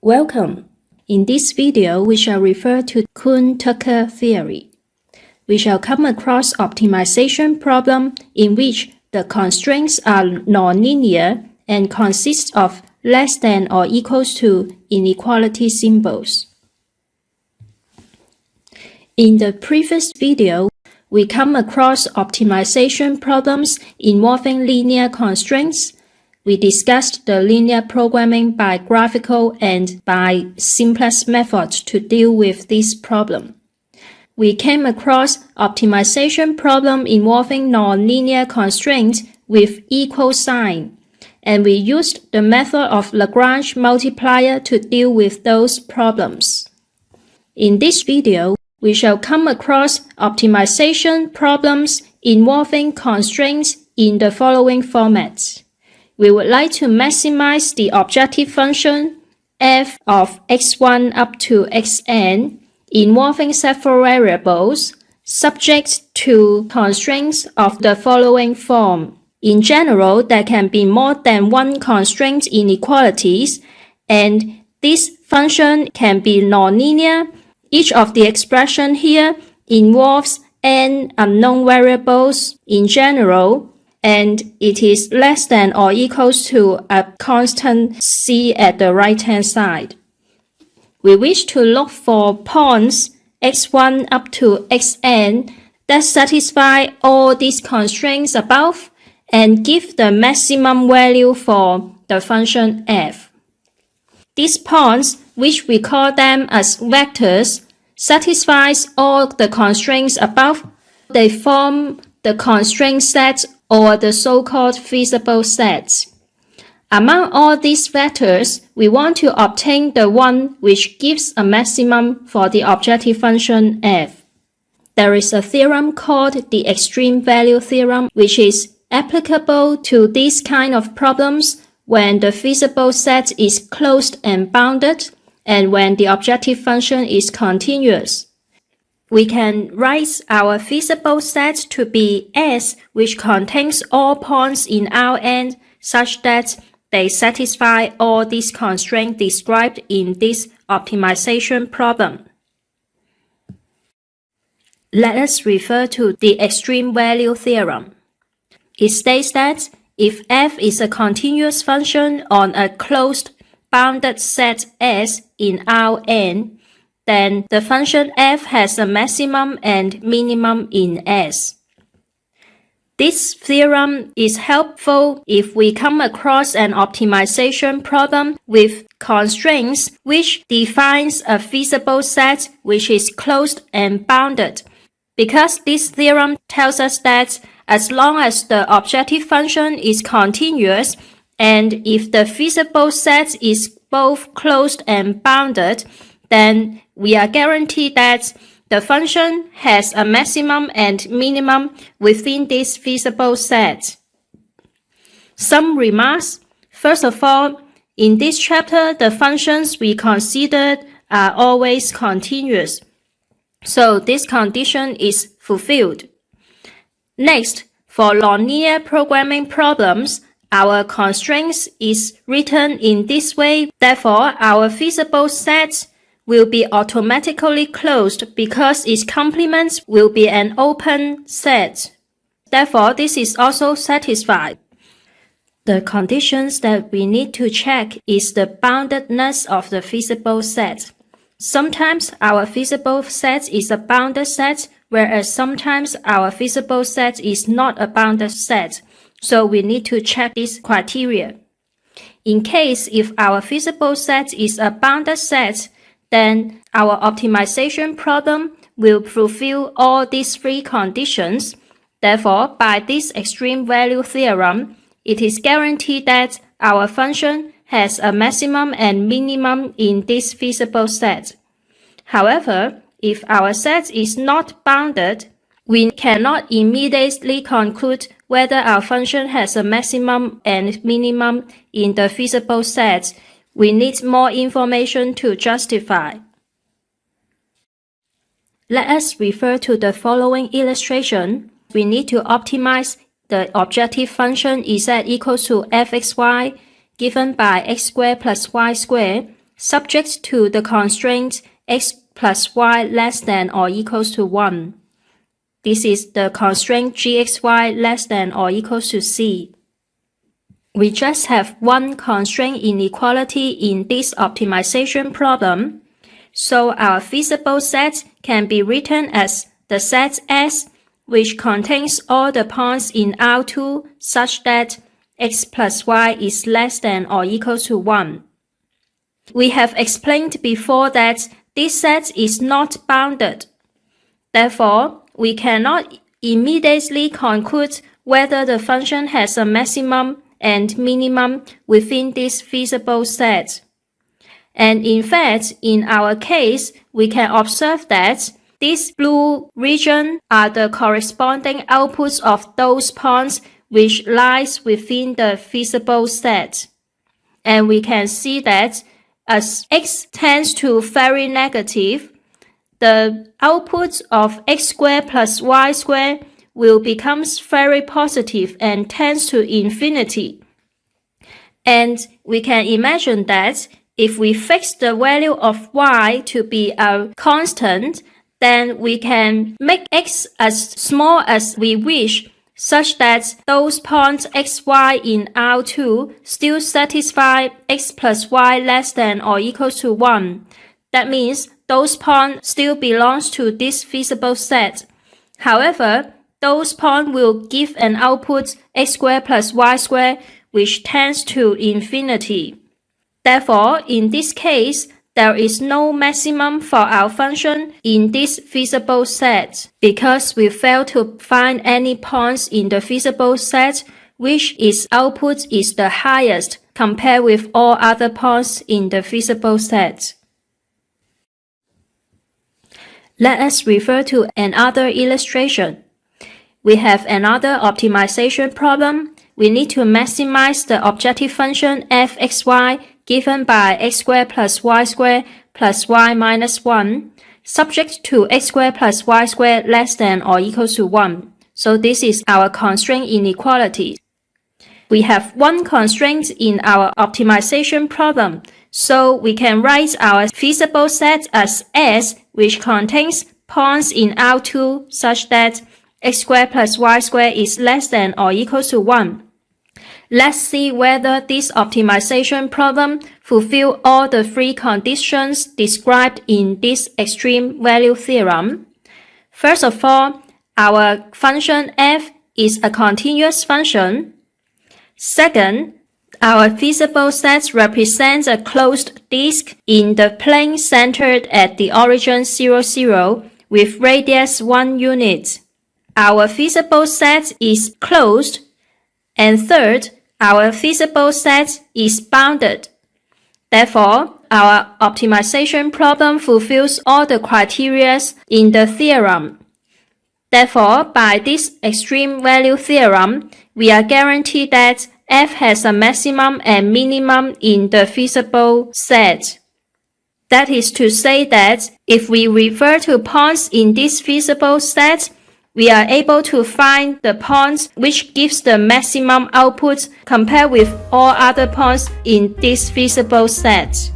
Welcome. In this video, we shall refer to Kuhn-Tucker theory. We shall come across optimization problem in which the constraints are nonlinear and consist of less than or equals to inequality symbols. In the previous video, we come across optimization problems involving linear constraints. We discussed the linear programming by graphical and by Simplex methods to deal with this problem. We came across optimization problem involving nonlinear constraints with equal sign, and we used the method of Lagrange multiplier to deal with those problems. In this video, we shall come across optimization problems involving constraints in the following formats. We would like to maximize the objective function f of x1 up to xn involving several variables subject to constraints of the following form. In general, there can be more than one constraint inequalities, and this function can be nonlinear. Each of the expression here involves n unknown variables in general, and it is less than or equals to a constant c at the right-hand side. We wish to look for points x1 up to xn that satisfy all these constraints above and give the maximum value for the function f. These points, which we call them as vectors, satisfies all the constraints above. They form the constraint set or the so-called feasible sets. Among all these vectors, we want to obtain the one which gives a maximum for the objective function f. There is a theorem called the Extreme-Value Theorem, which is applicable to these kind of problems when the feasible set is closed and bounded, and when the objective function is continuous. We can write our feasible set to be S, which contains all points in Rn such that they satisfy all these constraints described in this optimization problem. Let us refer to the Extreme-Value Theorem. It states that if f is a continuous function on a closed bounded set S in Rn, then the function f has a maximum and minimum in S. This theorem is helpful if we come across an optimization problem with constraints which defines a feasible set which is closed and bounded, because this theorem tells us that as long as the objective function is continuous, and if the feasible set is both closed and bounded, then we are guaranteed that the function has a maximum and minimum within this feasible set. Some remarks. First of all, in this chapter, the functions we considered are always continuous, so this condition is fulfilled. Next, for nonlinear programming problems, our constraints is written in this way. Therefore, our feasible set will be automatically closed because its complement will be an open set. Therefore, this is also satisfied. The conditions that we need to check is the boundedness of the feasible set. Sometimes our feasible set is a bounded set, whereas sometimes our feasible set is not a bounded set. So we need to check this criteria. In case if our feasible set is a bounded set, then our optimization problem will fulfill all these three conditions. Therefore, by this extreme-value theorem, it is guaranteed that our function has a maximum and minimum in this feasible set. However, if our set is not bounded, we cannot immediately conclude whether our function has a maximum and minimum in the feasible set. We need more information to justify. Let us refer to the following illustration. We need to optimize the objective function z equals to fxy given by x squared plus y squared subject to the constraint x plus y less than or equals to 1. This is the constraint gxy less than or equals to c. We just have one constraint inequality in this optimization problem, so our feasible set can be written as the set S, which contains all the points in R2 such that x plus y is less than or equal to 1. We have explained before that this set is not bounded. Therefore, we cannot immediately conclude whether the function has a maximum and minimum within this feasible set. And in fact, in our case, we can observe that this blue region are the corresponding outputs of those points which lies within the feasible set. And we can see that as x tends to very negative, the output of x squared plus y squared will become very positive and tends to infinity. And we can imagine that if we fix the value of y to be a constant, then we can make x as small as we wish, such that those points xy in R2 still satisfy x plus y less than or equals to 1. That means those points still belongs to this feasible set. However, those points will give an output x squared plus y squared which tends to infinity. Therefore, in this case, there is no maximum for our function in this feasible set because we fail to find any points in the feasible set which its output is the highest compared with all other points in the feasible set. Let us refer to another illustration. We have another optimization problem. We need to maximize the objective function fxy given by x squared plus y minus 1, subject to x squared plus y squared less than or equals to 1. So this is our constraint inequality. We have one constraint in our optimization problem, so we can write our feasible set as S, which contains points in R2 such that x squared plus y squared is less than or equals to 1. Let's see whether this optimization problem fulfills all the three conditions described in this extreme-value theorem. First of all, our function f is a continuous function. Second, our feasible set represents a closed disk in the plane centered at the origin 0, 0 with radius 1 unit. Our feasible set is closed. And third, our feasible set is bounded. Therefore, our optimization problem fulfills all the criteria in the theorem. Therefore, by this extreme-value theorem, we are guaranteed that f has a maximum and minimum in the feasible set. That is to say that if we refer to points in this feasible set, we are able to find the points which gives the maximum output compared with all other points in this feasible set.